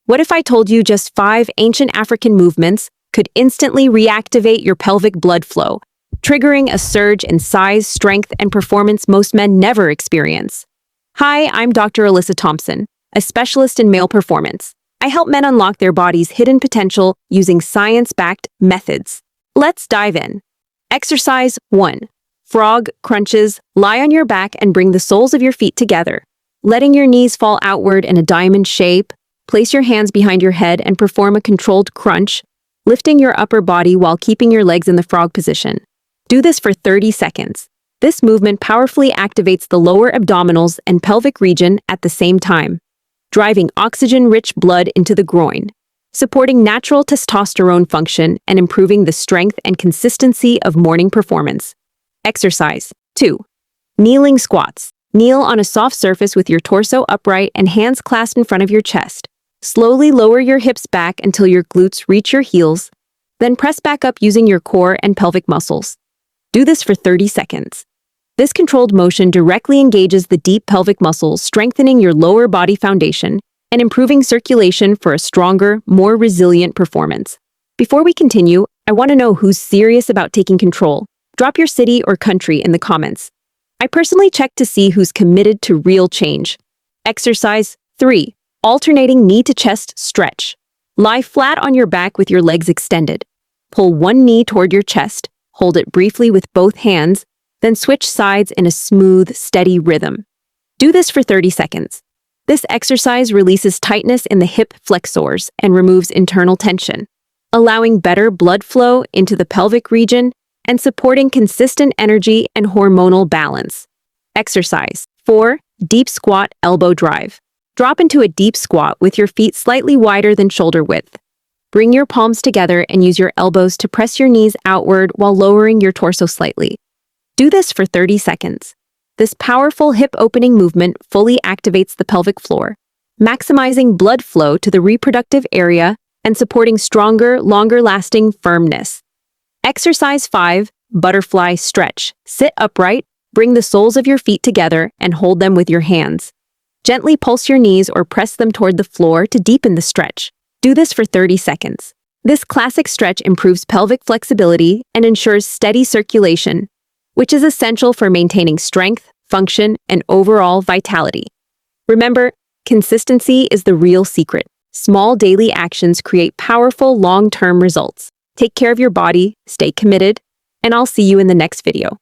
What if I told you just 5 ancient African movements could instantly reactivate your pelvic blood flow, triggering a surge in size, strength, and performance most men never experience? Hi, I'm Dr. Alyssa Thompson, a specialist in male performance. I help men unlock their body's hidden potential using science-backed methods. Let's dive in. Exercise 1. Frog crunches. Lie on your back and bring the soles of your feet together. Letting your knees fall outward in a diamond shape, place your hands behind your head and perform a controlled crunch, lifting your upper body while keeping your legs in the frog position. Do this for 30 seconds. This movement powerfully activates the lower abdominals and pelvic region at the same time, driving oxygen-rich blood into the groin, supporting natural testosterone function and improving the strength and consistency of morning performance. Exercise 2. Kneeling squats. Kneel on a soft surface with your torso upright and hands clasped in front of your chest. Slowly lower your hips back until your glutes reach your heels, then press back up using your core and pelvic muscles. Do this for 30 seconds. This controlled motion directly engages the deep pelvic muscles, strengthening your lower body foundation and improving circulation for a stronger, more resilient performance. Before we continue, I want to know who's serious about taking control. Drop your city or country in the comments. I personally check to see who's committed to real change. Exercise 3. Alternating knee to chest stretch. Lie flat on your back with your legs extended. Pull one knee toward your chest, hold it briefly with both hands, then switch sides in a smooth, steady rhythm. Do this for 30 seconds. This exercise releases tightness in the hip flexors and removes internal tension, allowing better blood flow into the pelvic region and supporting consistent energy and hormonal balance. Exercise 4. Deep squat elbow drive. Drop into a deep squat with your feet slightly wider than shoulder width. Bring your palms together and use your elbows to press your knees outward while lowering your torso slightly. Do this for 30 seconds. This powerful hip-opening movement fully activates the pelvic floor, maximizing blood flow to the reproductive area and supporting stronger, longer-lasting firmness. Exercise 5. Butterfly stretch. Sit upright, bring the soles of your feet together, and hold them with your hands. Gently pulse your knees or press them toward the floor to deepen the stretch. Do this for 30 seconds. This classic stretch improves pelvic flexibility and ensures steady circulation, which is essential for maintaining strength, function, and overall vitality. Remember, consistency is the real secret. Small daily actions create powerful long-term results. Take care of your body, stay committed, and I'll see you in the next video.